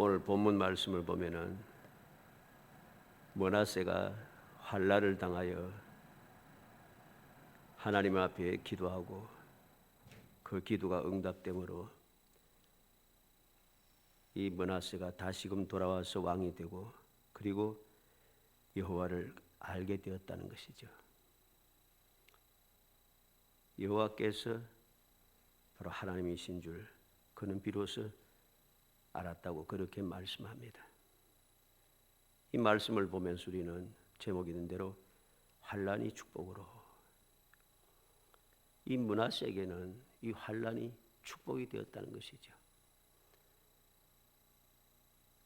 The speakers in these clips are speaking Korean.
오늘 본문 말씀을 보면은 므낫세가 환난을 당하여 하나님 앞에 기도하고 그 기도가 응답되므로 이 므낫세가 다시금 돌아와서 왕이 되고 그리고 여호와를 알게 되었다는 것이죠. 여호와께서 바로 하나님이신 줄 그는 비로소 알았다고 그렇게 말씀합니다. 이 말씀을 보면서 우리는 제목이 있는 대로 환난이 축복으로, 이 므낫세에게는 이 환난이 축복이 되었다는 것이죠.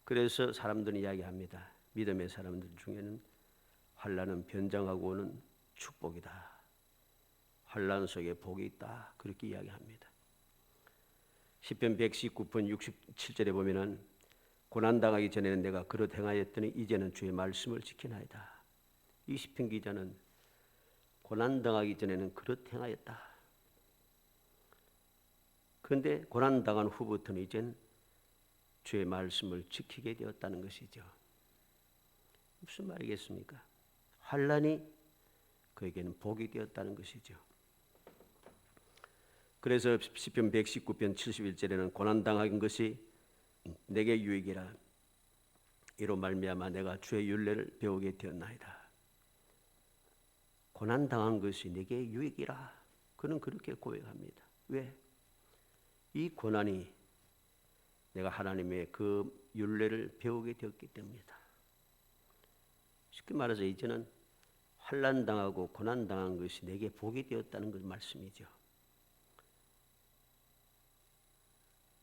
그래서 사람들은 이야기합니다. 믿음의 사람들 중에는 환난은 변장하고 오는 축복이다, 환난 속에 복이 있다, 그렇게 이야기합니다. 시편 119편 67절에 보면은 고난당하기 전에는 내가 그릇 행하였더니 이제는 주의 말씀을 지키나이다. 이 시편 기자는 고난당하기 전에는 그릇 행하였다. 그런데 고난당한 후부터는 이젠 주의 말씀을 지키게 되었다는 것이죠. 무슨 말이겠습니까? 환난이 그에게는 복이 되었다는 것이죠. 그래서 시편 119편 71절에는 고난당한 것이 내게 유익이라, 이로 말미암아 내가 주의 율례를 배우게 되었나이다. 고난당한 것이 내게 유익이라, 그는 그렇게 고백합니다. 왜? 이 고난이 내가 하나님의 그 율례를 배우게 되었기 때문이다. 쉽게 말해서 이제는 환난당하고 고난당한 것이 내게 복이 되었다는 그 말씀이죠.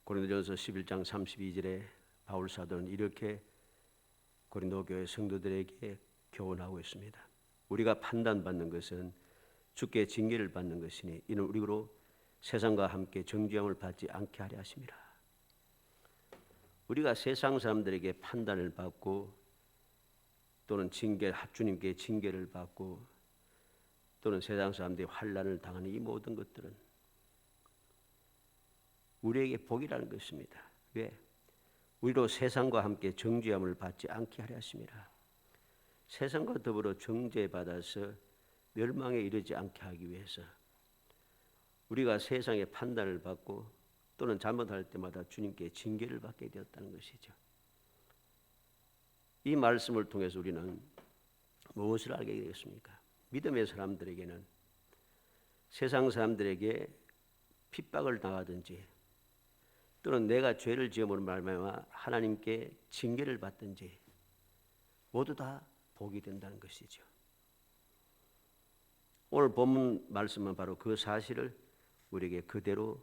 고린도전서 11장 32절에 바울 사도는 이렇게 고린도 교회 성도들에게 교훈하고 있습니다. 우리가 판단받는 것은 주께 징계를 받는 것이니 이는 우리로 세상과 함께 정죄함을 받지 않게 하려 하심이라. 우리가 세상 사람들에게 판단을 받고 또는 주님께 징계를 받고 또는 세상 사람들이 환난을 당하는 이 모든 것들은 우리에게 복이라는 것입니다. 왜? 우리로 세상과 함께 정죄함을 받지 않게 하려 하심이라. 세상과 더불어 정죄받아서 멸망에 이르지 않게 하기 위해서 우리가 세상의 판단을 받고 또는 잘못할 때마다 주님께 징계를 받게 되었다는 것이죠. 이 말씀을 통해서 우리는 무엇을 알게 되겠습니까? 믿음의 사람들에게는 세상 사람들에게 핍박을 당하든지 또는 내가 죄를 지음으로 말미암아 하나님께 징계를 받든지 모두 다 복이 된다는 것이죠. 오늘 본문 말씀은 바로 그 사실을 우리에게 그대로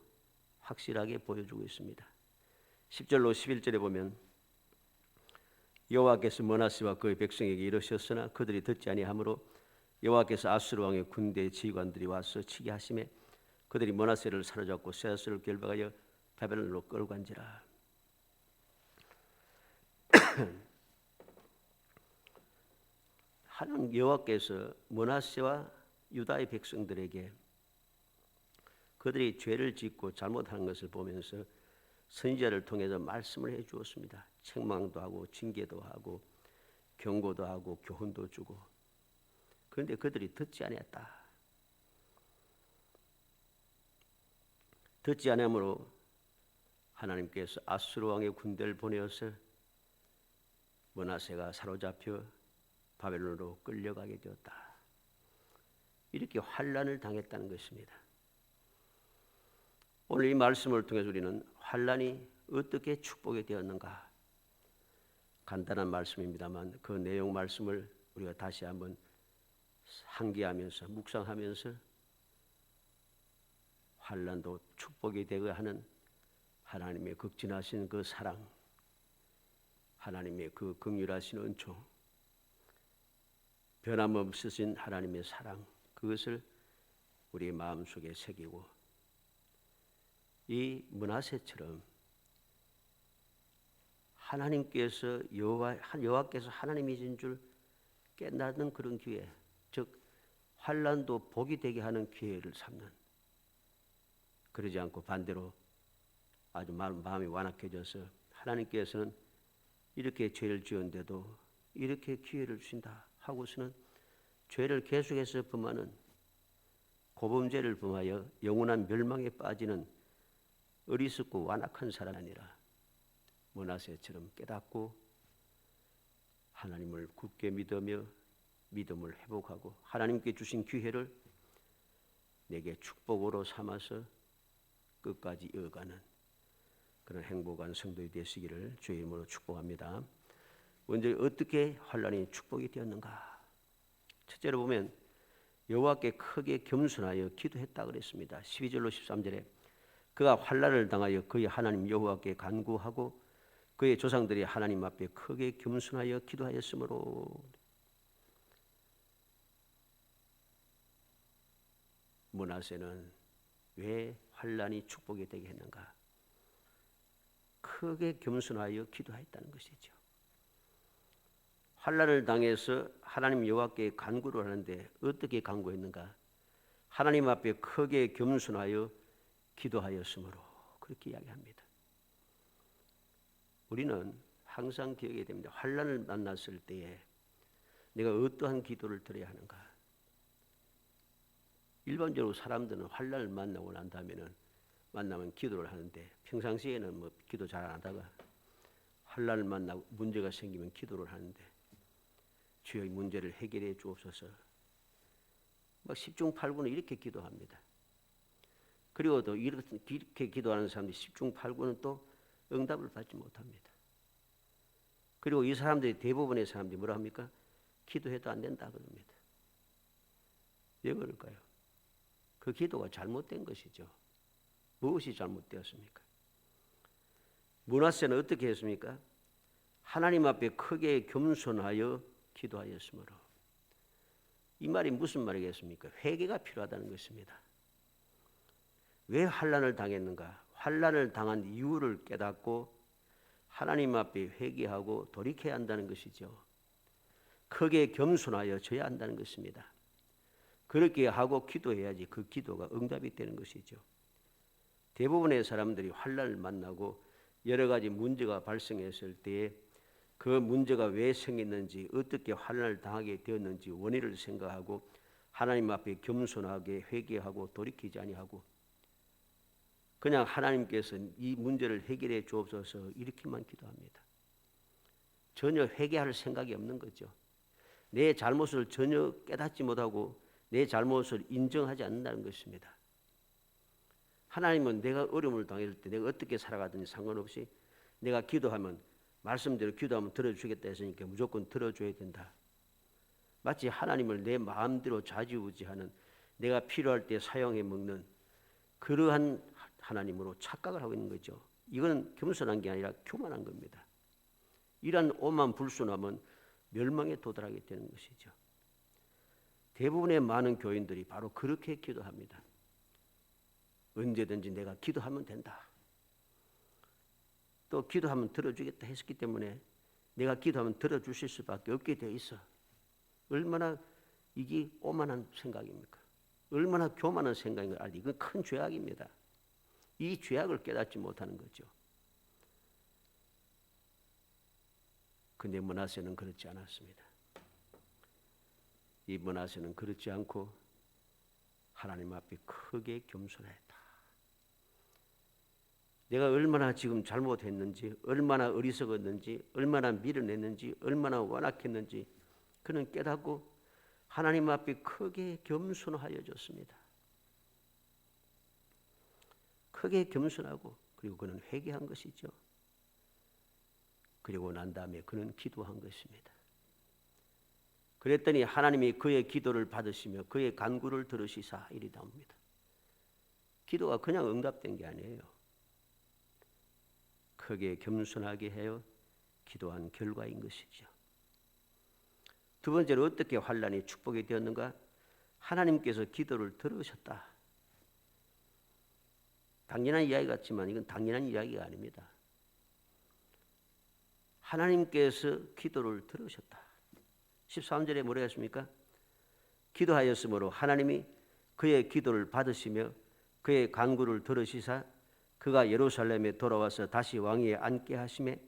확실하게 보여주고 있습니다. 10절로 11절에 보면 여호와께서 므낫세와 그의 백성에게 이르셨으나 그들이 듣지 아니하므로 여호와께서 아수르 왕의 군대의 지휘관들이 와서 치게 하심에 그들이 므낫세를 사로잡고 쇠사슬을 결박하여 바벨론으로 끌고 간지라. 하나님 여호와께서 므낫세와 유다의 백성들에게 그들이 죄를 짓고 잘못하는 것을 보면서 선지자를 통해서 말씀을 해 주었습니다. 책망도 하고 징계도 하고 경고도 하고 교훈도 주고. 그런데 그들이 듣지 않았다. 듣지 않으므로 하나님께서 아수르 왕의 군대를 보내어서 므낫세가 사로잡혀 바벨론으로 끌려가게 되었다. 이렇게 환난을 당했다는 것입니다. 오늘 이 말씀을 통해서 우리는 환난이 어떻게 축복이 되었는가, 간단한 말씀입니다만 그 내용 말씀을 우리가 다시 한번 상기하면서 묵상하면서 환난도 축복이 되게 하는 하나님의 극진하신 그 사랑, 하나님의 그 긍휼하신 은총, 변함없으신 하나님의 사랑, 그것을 우리의 마음속에 새기고 이 므낫세처럼 하나님께서 여호와께서 하나님이신 줄 깨닫는 그런 기회, 즉 환난도 복이 되게 하는 기회를 삼는, 그러지 않고 반대로 아주 마음이 완악해져서 하나님께서는 이렇게 죄를 지었는데도 이렇게 기회를 주신다 하고서는 죄를 계속해서 범하는 고범죄를 범하여 영원한 멸망에 빠지는 어리석고 완악한 사람이 아니라 므낫세처럼 깨닫고 하나님을 굳게 믿으며 믿음을 회복하고 하나님께 주신 기회를 내게 축복으로 삼아서 끝까지 이어가는 그런 행복한 성도이 되시기를 주의 이름으로 축복합니다. 먼저 어떻게 환난이 축복이 되었는가? 첫째로 보면 여호와께 크게 겸손하여 기도했다 그랬습니다. 12절로 13절에 그가 환난을 당하여 그의 하나님 여호와께 간구하고 그의 조상들이 하나님 앞에 크게 겸손하여 기도하였으므로 므낫세는 왜 환난이 축복이 되게 했는가? 크게 겸손하여 기도했다는 것이죠. 환난을 당해서 하나님 여호와께 간구를 하는데 어떻게 간구했는가? 하나님 앞에 크게 겸손하여 기도하였으므로 그렇게 이야기합니다. 우리는 항상 기억해야 됩니다. 환난을 만났을 때에 내가 어떠한 기도를 드려야 하는가? 일반적으로 사람들은 환난을 만나고 난 만나면 기도를 하는데 평상시에는 뭐 기도 잘 안 하다가 환난을 만나고 문제가 생기면 기도를 하는데 주여 이 문제를 해결해 주옵소서. 막 10중 8구는 이렇게 기도합니다. 그리고 또 이렇게 기도하는 사람들이 10중 8구는 또 응답을 받지 못합니다. 그리고 이 사람들이 대부분의 사람들이 뭐라 합니까? 기도해도 안 된다 그럽니다. 왜 그럴까요? 그 기도가 잘못된 것이죠. 무엇이 잘못되었습니까? 므낫세는 어떻게 했습니까? 하나님 앞에 크게 겸손하여 기도하였으므로. 이 말이 무슨 말이겠습니까? 회개가 필요하다는 것입니다. 왜 환난을 당했는가? 환난을 당한 이유를 깨닫고 하나님 앞에 회개하고 돌이켜야 한다는 것이죠. 크게 겸손하여 져야 한다는 것입니다. 그렇게 하고 기도해야지 그 기도가 응답이 되는 것이죠. 대부분의 사람들이 환난을 만나고 여러 가지 문제가 발생했을 때에 그 문제가 왜 생겼는지 어떻게 환난을 당하게 되었는지 원인을 생각하고 하나님 앞에 겸손하게 회개하고 돌이키지 아니하고 그냥 하나님께서 이 문제를 해결해 주옵소서 이렇게만 기도합니다. 전혀 회개할 생각이 없는 거죠. 내 잘못을 전혀 깨닫지 못하고 내 잘못을 인정하지 않는다는 것입니다. 하나님은 내가 어려움을 당했을 때 내가 어떻게 살아가든지 상관없이 내가 기도하면 말씀대로 기도하면 들어주겠다 했으니까 무조건 들어줘야 된다. 마치 하나님을 내 마음대로 좌지우지하는 내가 필요할 때 사용해 먹는 그러한 하나님으로 착각을 하고 있는 거죠. 이건 겸손한 게 아니라 교만한 겁니다. 이러한 오만 불순함은 멸망에 도달하게 되는 것이죠. 대부분의 많은 교인들이 바로 그렇게 기도합니다. 언제든지 내가 기도하면 된다. 또 기도하면 들어주겠다 했기 때문에 내가 기도하면 들어주실 수밖에 없게 돼 있어. 얼마나 이게 오만한 생각입니까? 얼마나 교만한 생각인 걸 알지. 이건 큰 죄악입니다. 이 죄악을 깨닫지 못하는 거죠. 근데 므낫세는 그렇지 않았습니다. 이 므낫세는 그렇지 않고 하나님 앞에 크게 겸손했다. 내가 얼마나 지금 잘못했는지, 얼마나 어리석었는지, 얼마나 미련했는지, 얼마나 완악했는지 그는 깨닫고 하나님 앞에 크게 겸손하여 줬습니다. 크게 겸손하고 그리고 그는 회개한 것이죠. 그리고 난 다음에 그는 기도한 것입니다. 그랬더니 하나님이 그의 기도를 받으시며 그의 간구를 들으시사 이리 나옵니다. 기도가 그냥 응답된 게 아니에요. 크게 겸손하게 하여 기도한 결과인 것이죠. 두 번째로 어떻게 환난이 축복이 되었는가? 하나님께서 기도를 들으셨다. 당연한 이야기 같지만 이건 당연한 이야기가 아닙니다. 하나님께서 기도를 들으셨다. 13절에 뭐라 했습니까? 기도하였으므로 하나님이 그의 기도를 받으시며 그의 간구를 들으시사 그가 예루살렘에 돌아와서 다시 왕위에 앉게 하시매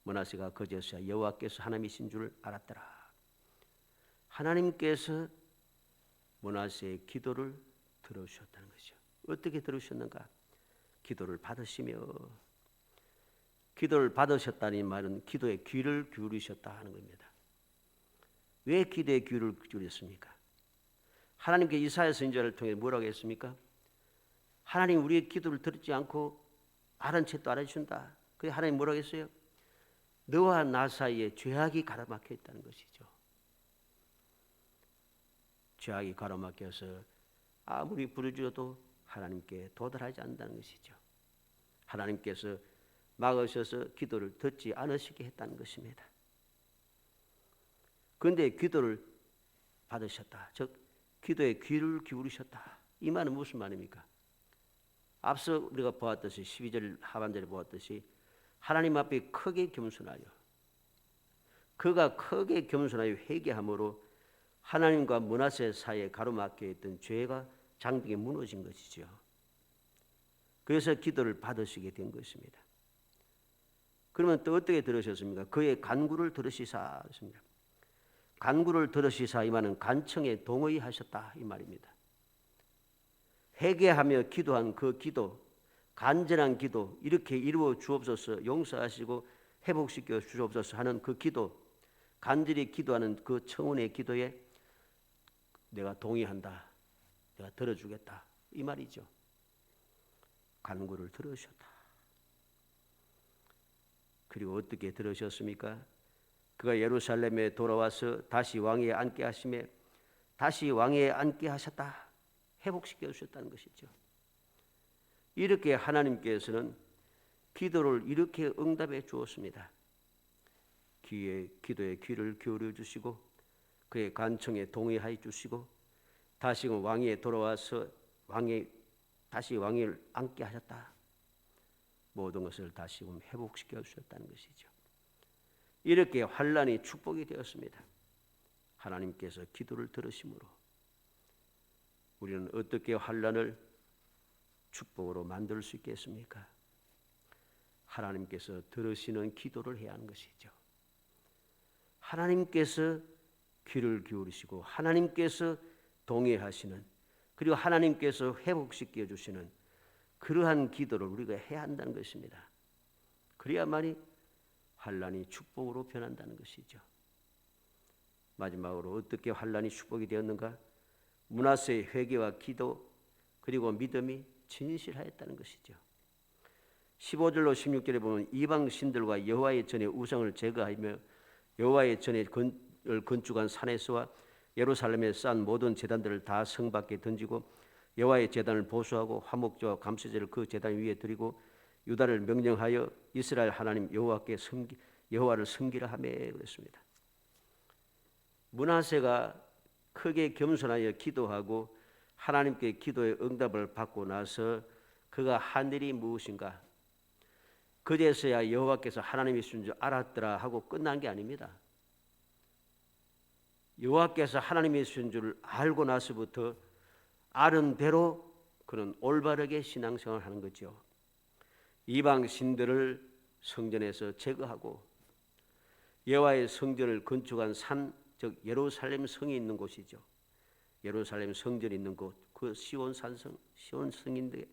므낫세가 거제서야 여호와께서 하나님이신 줄 알았더라. 하나님께서 므낫세의 기도를 들어주셨다는 것이죠. 어떻게 들으셨는가? 기도를 받으시며, 기도를 받으셨다는 말은 기도에 귀를 기울이셨다 하는 겁니다. 왜 기도에 귀를 기울였습니까? 하나님께 이사야 선지자를 통해 뭐라고 했습니까? 하나님 우리의 기도를 듣지 않고 아는 채 또 알아주신다. 그래서 하나님 뭐라고 했어요? 너와 나 사이에 죄악이 가로막혀 있다는 것이죠. 죄악이 가로막혀서 아무리 부르짖어도 하나님께 도달하지 않는다는 것이죠. 하나님께서 막으셔서 기도를 듣지 않으시게 했다는 것입니다. 그런데 기도를 받으셨다. 즉 기도에 귀를 기울이셨다. 이 말은 무슨 말입니까? 앞서 우리가 보았듯이 12절 하반절에 보았듯이 하나님 앞에 크게 겸손하여, 그가 크게 겸손하여 회개함으로 하나님과 므낫세 사이에 가로막혀 있던 죄가 장벽이 무너진 것이죠. 그래서 기도를 받으시게 된 것입니다. 그러면 또 어떻게 들으셨습니까? 그의 간구를 들으시사 했습니다. 간구를 들으시사 이 말은 간청에 동의하셨다 이 말입니다. 회개하며 기도한 그 기도, 간절한 기도, 이렇게 이루어 주옵소서, 용서하시고 회복시켜 주옵소서 하는 그 기도, 간절히 기도하는 그 청원의 기도에 내가 동의한다, 내가 들어주겠다 이 말이죠. 간구를 들으셨다. 그리고 어떻게 들으셨습니까? 그가 예루살렘에 돌아와서 다시 왕위에 앉게 하심에 다시 왕위에 앉게 하셨다. 회복시켜 주셨다는 것이죠. 이렇게 하나님께서는 기도를 이렇게 응답해 주었습니다. 기도에 귀를 기울여 주시고 그의 간청에 동의하여 주시고 다시금 왕위에 돌아와서 다시 왕위를 앉게 하셨다. 모든 것을 다시금 회복시켜 주셨다는 것이죠. 이렇게 환난이 축복이 되었습니다. 하나님께서 기도를 들으심으로 우리는 어떻게 환난을 축복으로 만들 수 있겠습니까? 하나님께서 들으시는 기도를 해야 하는 것이죠. 하나님께서 귀를 기울이시고 하나님께서 동의하시는, 그리고 하나님께서 회복시켜 주시는 그러한 기도를 우리가 해야 한다는 것입니다. 그래야만이 환난이 축복으로 변한다는 것이죠. 마지막으로 어떻게 환난이 축복이 되었는가? 므낫세의 회개와 기도 그리고 믿음이 진실하였다는 것이죠. 15절로 16절에 보면 이방 신들과 여호와의 전에 우상을 제거하며 여호와의 전에 건축한 산에서와 예루살렘에 쌓은 모든 제단들을 다 성 밖에 던지고 여호와의 제단을 보수하고 화목제와 감사제를 그 제단 위에 드리고 유다를 명령하여 이스라엘 하나님 여호와를 섬기라 하며 그랬습니다. 므낫세가 크게 겸손하여 기도하고 하나님께 기도의 응답을 받고 나서 그가 한 일이 무엇인가? 그제서야 여호와께서 하나님이신 줄 알았더라 하고 끝난 게 아닙니다. 여호와께서 하나님이신 줄 알고 나서부터 아는 대로 그는 올바르게 신앙생활을 하는 거죠. 이방 신들을 성전에서 제거하고 여호와의 성전을 건축한 산, 즉 예루살렘 성이 있는 곳이죠. 예루살렘 성전이 있는 곳, 그 시온 산성, 시온 성인데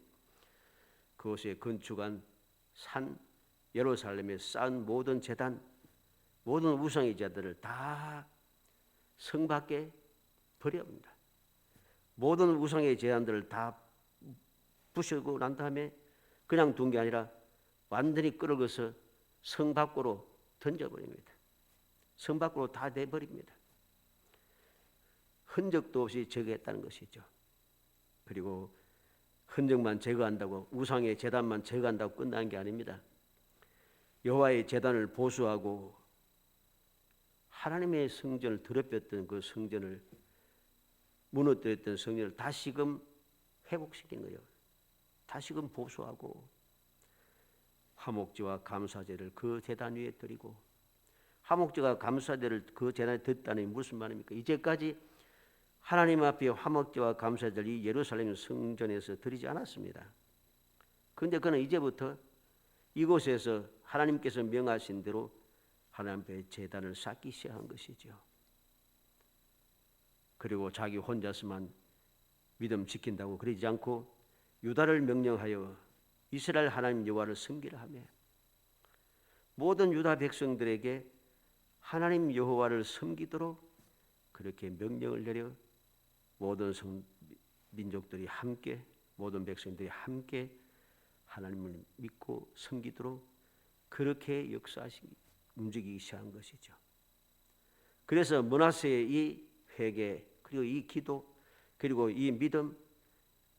그곳에 건축한 산, 예루살렘에 쌓은 모든 제단, 모든 우상의 자들을 다 성 밖에 버려옵니다. 모든 우상의 제단들을 다 부수고 난 다음에 그냥 둔 게 아니라 완전히 끌어가서 성 밖으로 던져버립니다. 성 밖으로 다 내버립니다. 흔적도 없이 제거했다는 것이죠. 그리고 흔적만 제거한다고, 우상의 제단만 제거한다고 끝난 게 아닙니다. 여호와의 제단을 보수하고 하나님의 성전을 더럽혔던 그 성전을, 무너뜨렸던 성전을 다시금 회복시킨 거예요. 다시금 보수하고 화목제와 감사제를 그 제단 위에 드리고, 화목제와 감사제를 그 제단에 드렸다는 게 무슨 말입니까? 이제까지 하나님 앞에 화목제와 감사제를 이 예루살렘 성전에서 드리지 않았습니다. 그런데 그는 이제부터 이곳에서 하나님께서 명하신 대로 하나님 앞에 제단을 쌓기 시작한 것이죠. 그리고 자기 혼자서만 믿음 지킨다고 그러지 않고 유다를 명령하여 이스라엘 하나님 여호와를 섬기라 하며 모든 유다 백성들에게 하나님 여호와를 섬기도록 그렇게 명령을 내려 모든 민족들이 함께 모든 백성들이 함께 하나님을 믿고 섬기도록 그렇게 움직이기 시작한 것이죠. 그래서 므낫세의 이 회개 그리고 이 기도 그리고 이 믿음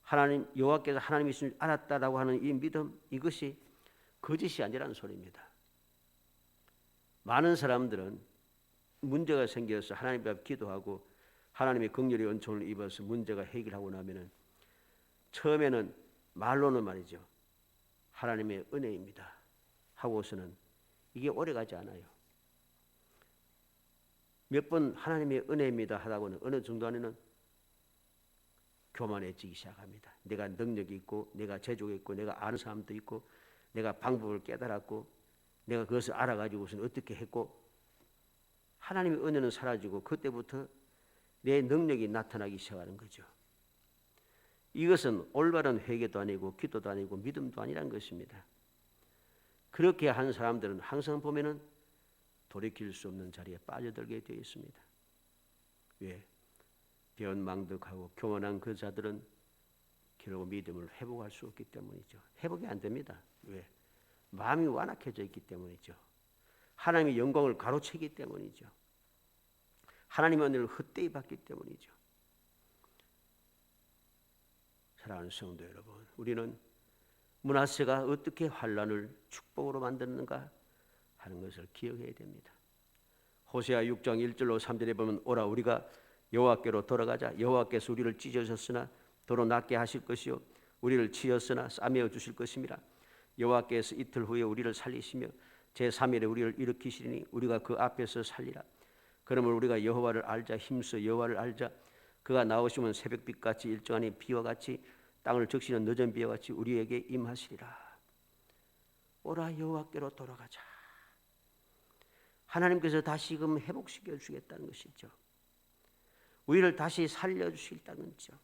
하나님 여호와께서 하나님이신 알았다라고 하는 이 믿음 이것이 거짓이 아니라는 소리입니다. 많은 사람들은 문제가 생겨서 하나님 앞에 기도하고 하나님의 긍휼의 은총을 입어서 문제가 해결하고 나면은 처음에는 말로는 말이죠. 하나님의 은혜입니다. 하고서는 이게 오래가지 않아요. 몇 번 하나님의 은혜입니다 하다고는 어느 정도 안에는 교만해지기 시작합니다. 내가 능력이 있고 내가 재주가 있고 내가 아는 사람도 있고 내가 방법을 깨달았고 내가 그것을 알아가지고서는 어떻게 했고 하나님의 은혜는 사라지고 그때부터 내 능력이 나타나기 시작하는 거죠. 이것은 올바른 회개도 아니고 기도도 아니고 믿음도 아니란 것입니다. 그렇게 한 사람들은 항상 보면은 돌이킬 수 없는 자리에 빠져들게 되어 있습니다. 왜? 변망덕하고 교만한 그 자들은 결국 믿음을 회복할 수 없기 때문이죠. 회복이 안 됩니다. 왜? 마음이 완악해져 있기 때문이죠. 하나님의 영광을 가로채기 때문이죠. 하나님의 은혜를 헛되이 받기 때문이죠. 사랑하는 성도 여러분, 우리는 므낫세가 어떻게 환난을 축복으로 만드는가 하는 것을 기억해야 됩니다. 호세아 6장 1절로 3절에 보면 오라 우리가 여호와께로 돌아가자. 여호와께서 우리를 찢으셨으나 도로 낫게 하실 것이요 우리를 치셨으나 싸매어 주실 것임이라. 여호와께서 이틀 후에 우리를 살리시며 제3일에 우리를 일으키시리니 우리가 그 앞에서 살리라. 그러므로 우리가 여호와를 알자. 힘써 여호와를 알자. 그가 나오시면 새벽빛같이 일정하니 비와 같이 땅을 적시는 늦은 비와 같이 우리에게 임하시리라. 오라 여호와께로 돌아가자. 하나님께서 다시금 회복시켜 주겠다는 것이죠. 우리를 다시 살려주시겠다는 거죠.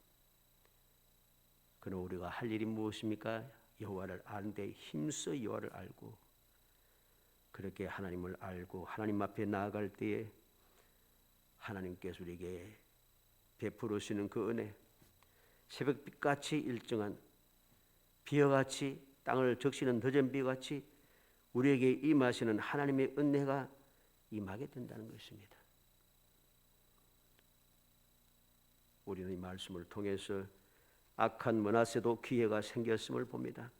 그럼 우리가 할 일이 무엇입니까? 여호와를 아는데 힘써 여호와를 알고 그렇게 하나님을 알고 하나님 앞에 나아갈 때에 하나님께서 우리에게 베풀으시는 그 은혜 새벽빛같이 일정한 비와같이 땅을 적시는 늦은 비같이 우리에게 임하시는 하나님의 은혜가 임하게 된다는 것입니다. 우리는 이 말씀을 통해서 악한 므낫세도 기회가 생겼음을 봅니다.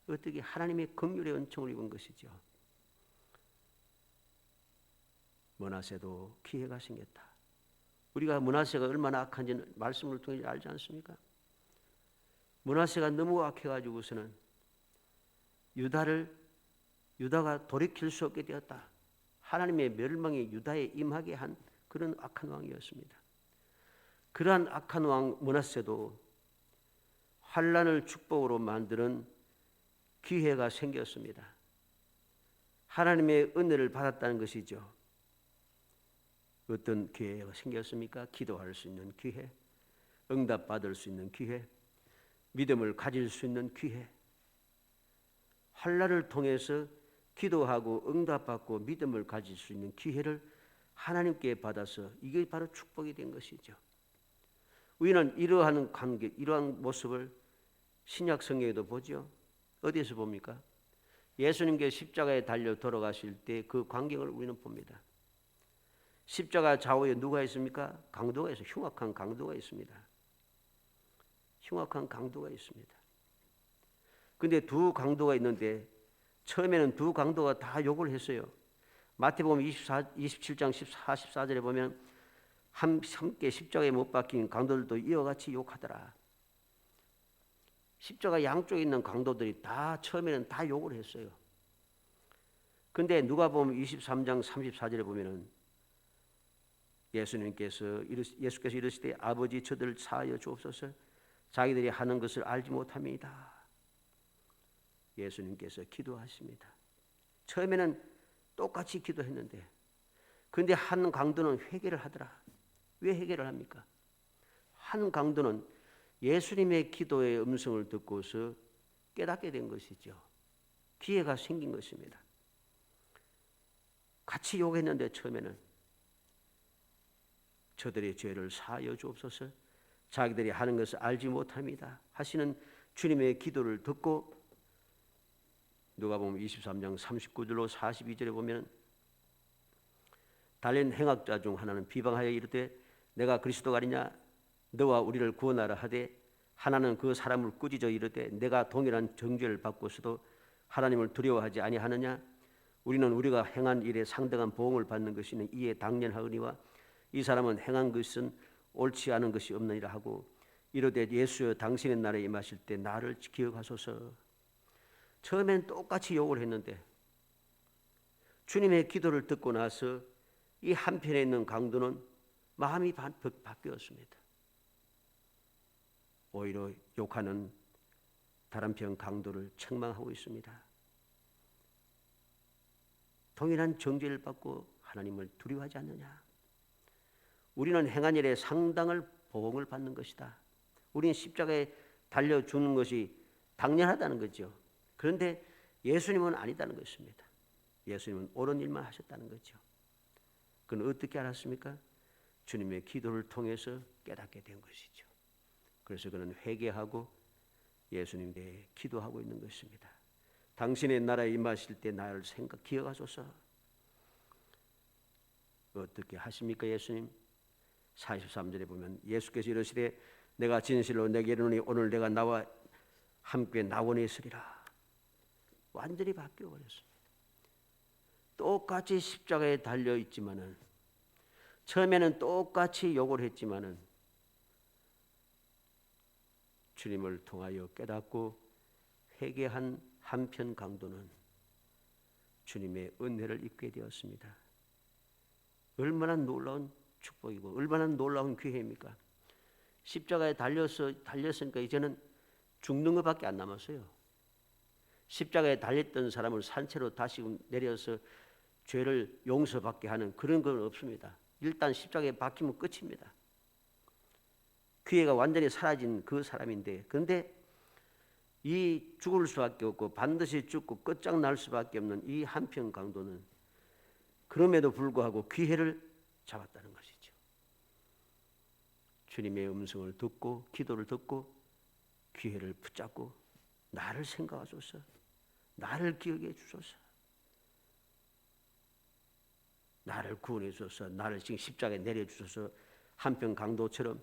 어떻게 하나님의 긍휼의 은총을 입은 것이죠. 므낫세도 기회가 생겼다. 우리가 므낫세가 얼마나 악한지는 말씀을 통해 알지 않습니까? 므낫세가 너무 악해가지고서는 유다가 돌이킬 수 없게 되었다. 하나님의 멸망이 유다에 임하게 한 그런 악한 왕이었습니다. 그러한 악한 왕 므낫세도 환난을 축복으로 만드는 기회가 생겼습니다. 하나님의 은혜를 받았다는 것이죠. 어떤 기회가 생겼습니까? 기도할 수 있는 기회, 응답받을 수 있는 기회, 믿음을 가질 수 있는 기회. 환난을 통해서 기도하고 응답받고 믿음을 가질 수 있는 기회를 하나님께 받아서 이게 바로 축복이 된 것이죠. 우리는 이러한 관계, 이러한 모습을 신약 성경에도 보죠. 어디에서 봅니까? 예수님께 십자가에 달려 돌아가실 때 그 광경을 우리는 봅니다. 십자가 좌우에 누가 있습니까? 강도가 있어요. 흉악한 강도가 있습니다. 흉악한 강도가 있습니다. 근데 두 강도가 있는데 처음에는 두 강도가 다 욕을 했어요. 마태복음 27장 44절에 보면 함께 십자가에 못 박힌 강도들도 이와 같이 욕하더라. 십자가 양쪽에 있는 강도들이 다 처음에는 다 욕을 했어요. 근데 누가복음 23장 34절에 보면은 예수께서 이르시되 아버지 저들을 사하여 주옵소서 자기들이 하는 것을 알지 못함이다. 예수님께서 기도하십니다. 처음에는 똑같이 기도했는데, 그런데 한 강도는 회개를 하더라. 왜 회개를 합니까? 한 강도는 예수님의 기도의 음성을 듣고서 깨닫게 된 것이죠. 기회가 생긴 것입니다. 같이 요구했는데 처음에는 저들의 죄를 사하여 주옵소서, 자기들이 하는 것을 알지 못합니다 하시는 주님의 기도를 듣고, 누가복음 23장 39절로 42절에 보면 달린 행악자 중 하나는 비방하여 이르되 내가 그리스도가 아니냐 너와 우리를 구원하라 하되, 하나는 그 사람을 꾸짖어 이르되 내가 동일한 정죄를 받고서도 하나님을 두려워하지 아니하느냐? 우리는 우리가 행한 일에 상당한 보응을 받는 것이니 이에 당연하거니와 이 사람은 행한 것은 옳지 않은 것이 없느니라 하고 이르되 예수여 당신의 나라에 임하실 때 나를 기억하소서. 처음엔 똑같이 욕을 했는데 주님의 기도를 듣고 나서 이 한편에 있는 강도는 마음이 바뀌었습니다. 오히려 욕하는 다른 편 강도를 책망하고 있습니다. 동일한 정죄를 받고 하나님을 두려워하지 않느냐? 우리는 행한 일에 상당한 보응을 받는 것이다. 우리는 십자가에 달려 죽는 것이 당연하다는 거죠. 그런데 예수님은 아니다는 것입니다. 예수님은 옳은 일만 하셨다는 거죠. 그는 어떻게 알았습니까? 주님의 기도를 통해서 깨닫게 된 것이죠. 그래서 그는 회개하고 예수님께 기도하고 있는 것입니다. 당신의 나라에 임하실 때 나를 기억하소서. 어떻게 하십니까 예수님? 43절에 보면 예수께서 이르시되 내가 진실로 내게 이르노니 오늘 내가 나와 함께 낙원에 있으리라. 완전히 바뀌어 버렸습니다. 똑같이 십자가에 달려 있지만은, 처음에는 똑같이 욕을 했지만은 주님을 통하여 깨닫고 회개한 한편 강도는 주님의 은혜를 입게 되었습니다. 얼마나 놀라운 축복이고 얼마나 놀라운 기회입니까? 십자가에 달렸으니까 이제는 죽는 것밖에 안 남았어요. 십자가에 달렸던 사람을 산채로 다시 내려서 죄를 용서받게 하는 그런 건 없습니다. 일단 십자가에 박히면 끝입니다. 기회가 완전히 사라진 그 사람인데, 그런데 이 죽을 수밖에 없고 반드시 죽고 끝장날 수밖에 없는 이 한편 강도는 그럼에도 불구하고 기회를 잡았다는 것이죠. 주님의 음성을 듣고 기도를 듣고 기회를 붙잡고 나를 생각하소서, 나를 기억해 주소서, 나를 구원해 주소서, 나를 지금 십자가에 내려주소서. 한편 강도처럼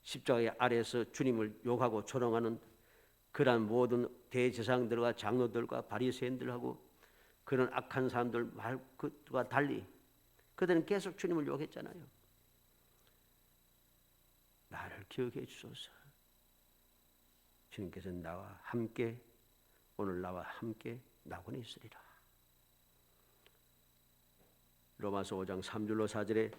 십자가 아래에서 주님을 욕하고 조롱하는 그러한 모든 대제사장들과 장로들과 바리새인들하고 그런 악한 사람들 말과 달리 그들은 계속 주님을 욕했잖아요. 나를 기억해 주소서. 주님께서는 나와 함께, 오늘 나와 함께 낙원에 있으리라. 로마서 5장 3절로 4절에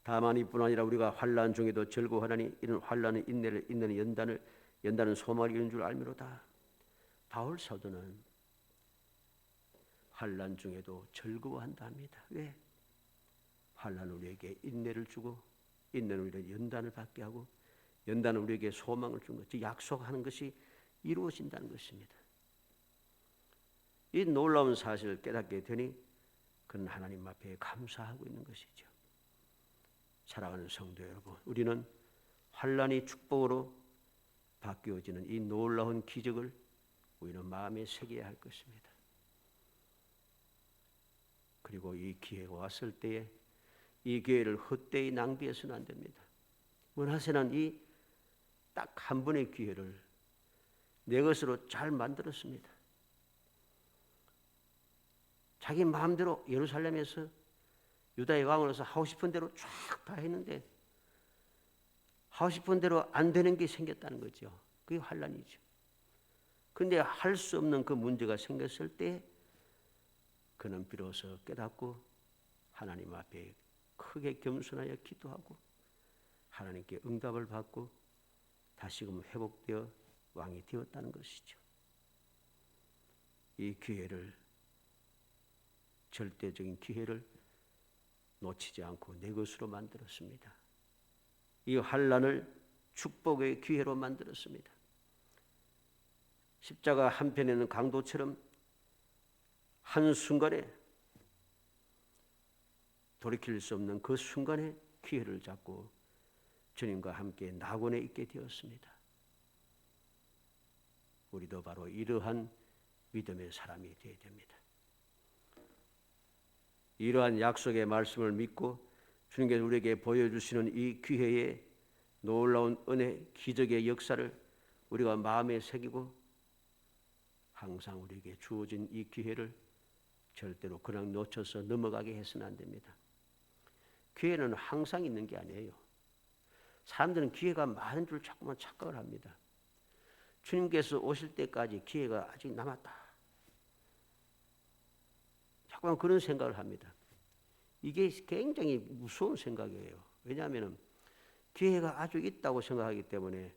다만 이뿐 아니라 우리가 환난 중에도 즐거워하나니 이는 환난은 인내를, 인내는 연단은 소망을 이루는 줄 알미로다. 바울 사도는 환난 중에도 즐거워한다 합니다. 왜? 환난은 우리에게 인내를 주고 인내는 우리에게 연단을 받게 하고 연단은 우리에게 소망을 주는 것, 즉 약속하는 것이 이루어진다는 것입니다. 이 놀라운 사실을 깨닫게 되니 그는 하나님 앞에 감사하고 있는 것이죠. 사랑하는 성도 여러분, 우리는 환난이 축복으로 바뀌어지는 이 놀라운 기적을 우리는 마음에 새겨야 할 것입니다. 그리고 이 기회가 왔을 때에 이 기회를 헛되이 낭비해서는 안 됩니다. 문하세는 이 딱 한 번의 기회를 내 것으로 잘 만들었습니다. 자기 마음대로 예루살렘에서 유다의 왕으로서 하고 싶은 대로 쫙 다 했는데 하고 싶은 대로 안 되는 게 생겼다는 거죠. 그게 환난이죠. 그런데 할 수 없는 그 문제가 생겼을 때 그는 비로소 깨닫고 하나님 앞에 크게 겸손하여 기도하고 하나님께 응답을 받고 다시금 회복되어 왕이 되었다는 것이죠. 이 기회를 절대적인 기회를 놓치지 않고 내 것으로 만들었습니다. 이 환난을 축복의 기회로 만들었습니다. 십자가 한편에는 강도처럼 한순간에 돌이킬 수 없는 그 순간에 기회를 잡고 주님과 함께 낙원에 있게 되었습니다. 우리도 바로 이러한 믿음의 사람이 되어야 됩니다. 이러한 약속의 말씀을 믿고 주님께서 우리에게 보여주시는 이 기회의 놀라운 은혜, 기적의 역사를 우리가 마음에 새기고 항상 우리에게 주어진 이 기회를 절대로 그냥 놓쳐서 넘어가게 해서는 안 됩니다. 기회는 항상 있는 게 아니에요. 사람들은 기회가 많은 줄 자꾸만 착각을 합니다. 주님께서 오실 때까지 기회가 아직 남았다. 자꾸만 그런 생각을 합니다. 이게 굉장히 무서운 생각이에요. 왜냐하면 기회가 아주 있다고 생각하기 때문에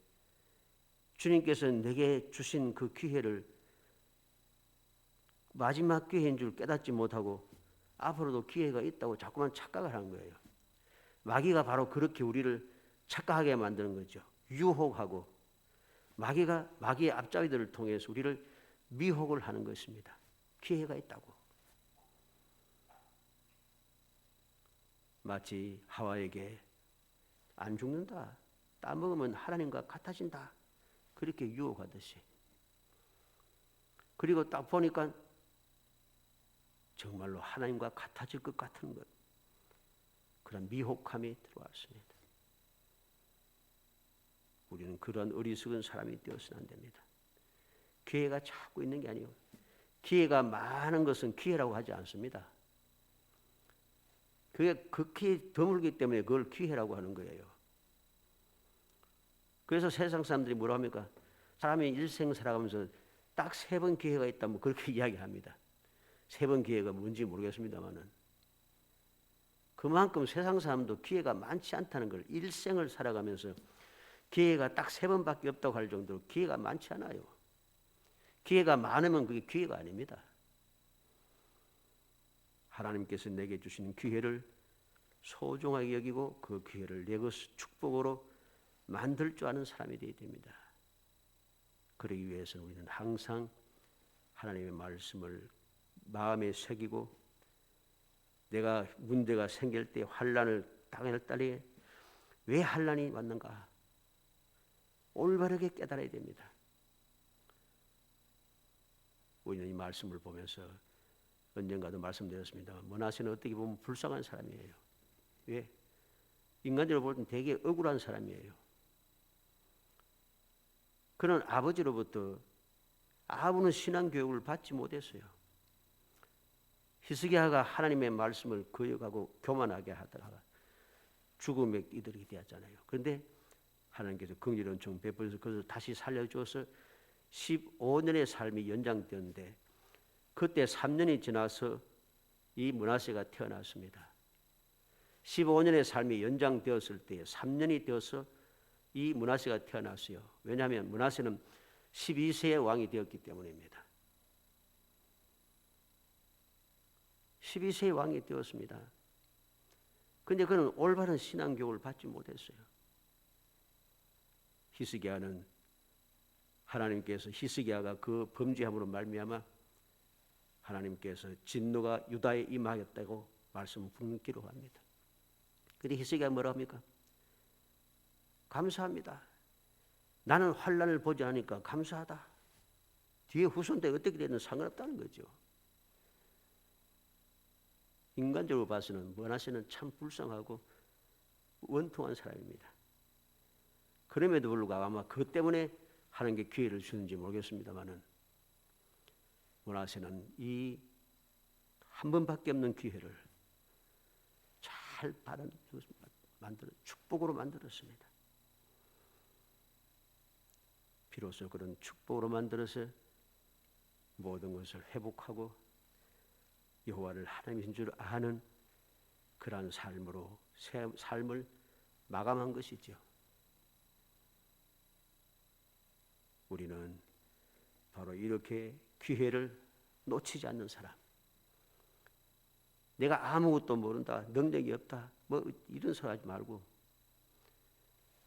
주님께서 내게 주신 그 기회를 마지막 기회인 줄 깨닫지 못하고 앞으로도 기회가 있다고 자꾸만 착각을 하는 거예요. 마귀가 바로 그렇게 우리를 착각하게 만드는 거죠. 유혹하고 마귀의 앞잡이들을 통해서 우리를 미혹을 하는 것입니다. 기회가 있다고. 마치 하와에게 안 죽는다, 따먹으면 하나님과 같아진다, 그렇게 유혹하듯이. 그리고 딱 보니까 정말로 하나님과 같아질 것 같은 것, 그런 미혹함이 들어왔습니다. 우리는 그런 어리석은 사람이 되어서는 안 됩니다. 기회가 자꾸 있는 게 아니에요. 기회가 많은 것은 기회라고 하지 않습니다. 그게 극히 드물기 때문에 그걸 기회라고 하는 거예요. 그래서 세상 사람들이 뭐라 합니까? 사람이 일생 살아가면서 딱 3번 기회가 있다면 그렇게 이야기합니다. 3번 기회가 뭔지 모르겠습니다만은 그만큼 세상 사람도 기회가 많지 않다는 걸, 일생을 살아가면서 기회가 딱 3번밖에 없다고 할 정도로 기회가 많지 않아요. 기회가 많으면 그게 기회가 아닙니다. 하나님께서 내게 주시는 기회를 소중하게 여기고 그 기회를 내 것 축복으로 만들 줄 아는 사람이 되어야 됩니다. 그러기 위해서는 우리는 항상 하나님의 말씀을 마음에 새기고 내가 문제가 생길 때 환난을 당할 때에 왜 환난이 왔는가 올바르게 깨달아야 됩니다. 우리는 이 말씀을 보면서 언젠가도 말씀드렸습니다만 므낫세는 어떻게 보면 불쌍한 사람이에요. 왜? 인간적으로 볼 땐 되게 억울한 사람이에요. 그런 아버지로부터 아무런 신앙교육을 받지 못했어요. 히스기야가 하나님의 말씀을 거역하고 교만하게 하다가 죽음에 이르게 되었잖아요. 그런데 하나님께서 긍휼을 엄청 베풀어서 그것을 다시 살려주어서 15년의 삶이 연장되었는데 그때 3년이 지나서 이 므낫세가 태어났습니다. 15년의 삶이 연장되었을 때 3년이 되어서 이 므낫세가 태어났어요. 왜냐하면 므낫세는 12세의 왕이 되었기 때문입니다. 12세의 왕이 되었습니다. 그런데 그는 올바른 신앙교육을 받지 못했어요. 히스기야는 하나님께서 히스기야가 그 범죄함으로 말미암아 하나님께서 진노가 유다에 임하였다고 말씀을 분명히 기록합니다. 그런데 히스기야가 뭐라 합니까? 감사합니다. 나는 환난을 보지 않으니까 감사하다. 뒤에 후손들이 어떻게 되든 상관없다는 거죠. 인간적으로 봐서는 므낫세는 참 불쌍하고 원통한 사람입니다. 그럼에도 불구하고 아마 그것 때문에 하나님께 기회를 주는지 모르겠습니다만은 므낫세는 이 한 번밖에 없는 기회를 잘 만들어 축복으로 만들었습니다. 비로소 그런 축복으로 만들어서 모든 것을 회복하고 여호와를 하나님이신 줄 아는 그러한 삶으로 삶을 마감한 것이죠. 우리는 바로 이렇게 기회를 놓치지 않는 사람, 내가 아무것도 모른다, 능력이 없다, 뭐 이런 소리 하지 말고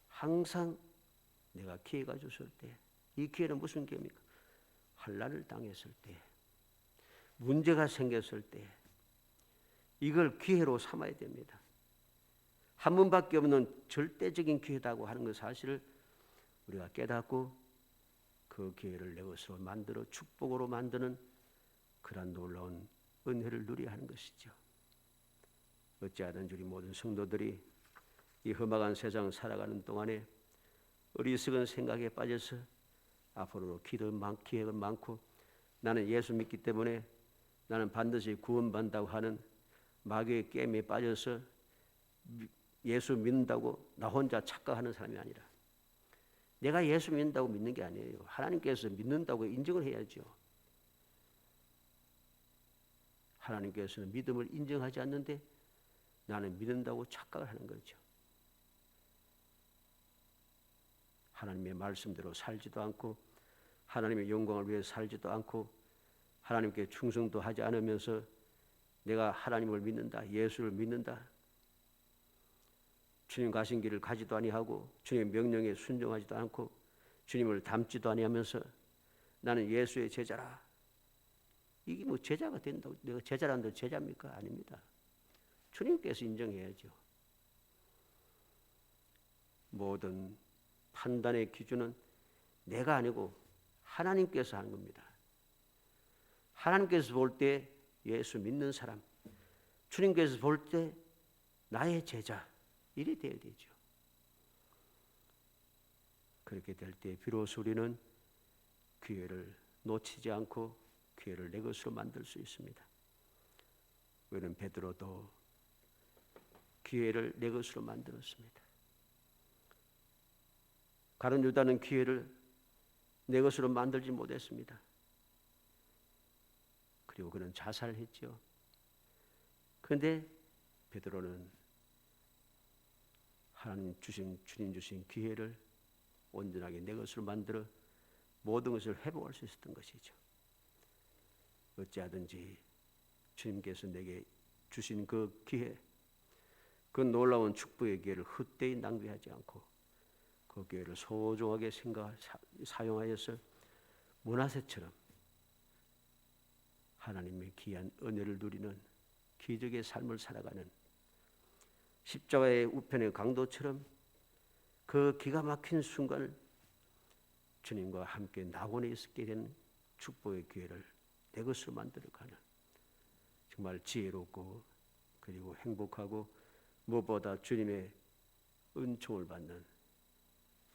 항상 내가 기회가 줬을 때, 이 기회는 무슨 기회입니까? 환난을 당했을 때, 문제가 생겼을 때 이걸 기회로 삼아야 됩니다. 한 번밖에 없는 절대적인 기회다고 하는 그 사실을 우리가 깨닫고 그 기회를 내 것으로 만들어 축복으로 만드는 그런 놀라운 은혜를 누려야 하는 것이죠. 어찌하든지 우리 모든 성도들이 이 험악한 세상 살아가는 동안에 어리석은 생각에 빠져서 앞으로 기회가 많고 나는 예수 믿기 때문에 나는 반드시 구원받는다고 하는 마귀의 게임에 빠져서 예수 믿는다고 나 혼자 착각하는 사람이 아니라, 내가 예수 믿는다고 믿는 게 아니에요. 하나님께서 믿는다고 인정을 해야죠. 하나님께서는 믿음을 인정하지 않는데 나는 믿는다고 착각을 하는 거죠. 하나님의 말씀대로 살지도 않고 하나님의 영광을 위해 살지도 않고 하나님께 충성도 하지 않으면서 내가 하나님을 믿는다, 예수를 믿는다, 주님 가신 길을 가지도 아니하고 주님의 명령에 순종하지도 않고 주님을 닮지도 아니하면서 나는 예수의 제자라. 이게 뭐 제자가 된다고, 내가 제자란다 제자입니까? 아닙니다. 주님께서 인정해야죠. 모든 판단의 기준은 내가 아니고 하나님께서 하는 겁니다. 하나님께서 볼 때 예수 믿는 사람, 주님께서 볼 때 나의 제자, 이래 돼야 되죠. 그렇게 될 때 비로소 우리는 기회를 놓치지 않고 기회를 내 것으로 만들 수 있습니다. 우리는 베드로도 기회를 내 것으로 만들었습니다. 가룟 유다는 기회를 내 것으로 만들지 못했습니다. 그리고 그는 자살했죠. 그런데 베드로는 주님 주신 기회를 온전하게 내 것으로 만들어 모든 것을 회복할 수 있었던 것이죠. 어찌하든지 주님께서 내게 주신 그 기회, 그 놀라운 축복의 기회를 헛되이 낭비하지 않고 그 기회를 소중하게 사용하여서 문하세처럼 하나님의 귀한 은혜를 누리는 기적의 삶을 살아가는 십자가의 우편의 강도처럼 그 기가 막힌 순간을 주님과 함께 낙원에 있게 된 축복의 기회를 내 것으로 만들어가는 정말 지혜롭고 그리고 행복하고 무엇보다 주님의 은총을 받는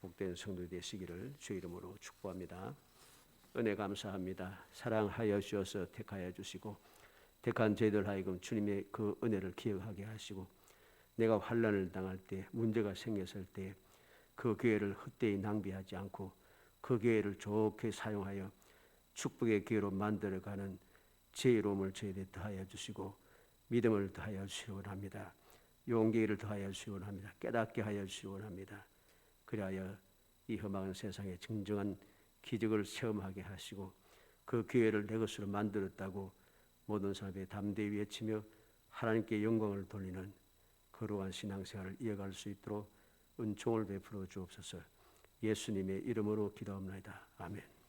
복된 성도 되시기를 주의 이름으로 축복합니다. 은혜 감사합니다. 사랑하여 주셔서 택하여 주시고 택한 저희들 하여금 주님의 그 은혜를 기억하게 하시고 내가 환난을 당할 때, 문제가 생겼을 때 그 기회를 헛되이 낭비하지 않고 그 기회를 좋게 사용하여 축복의 기회로 만들어가는 지혜로움을 저희에게 더하여 주시고 믿음을 더하여 주시기 원합니다. 용기를 더하여 주시기 원합니다. 깨닫게 하여 주시기 원합니다. 그리하여 이 험악한 세상에 진정한 기적을 체험하게 하시고 그 기회를 내 것으로 만들었다고 모든 사람이 담대히 외치며 하나님께 영광을 돌리는 거룩한 신앙생활을 이어갈 수 있도록 은총을 베풀어 주옵소서. 예수님의 이름으로 기도합니다. 아멘.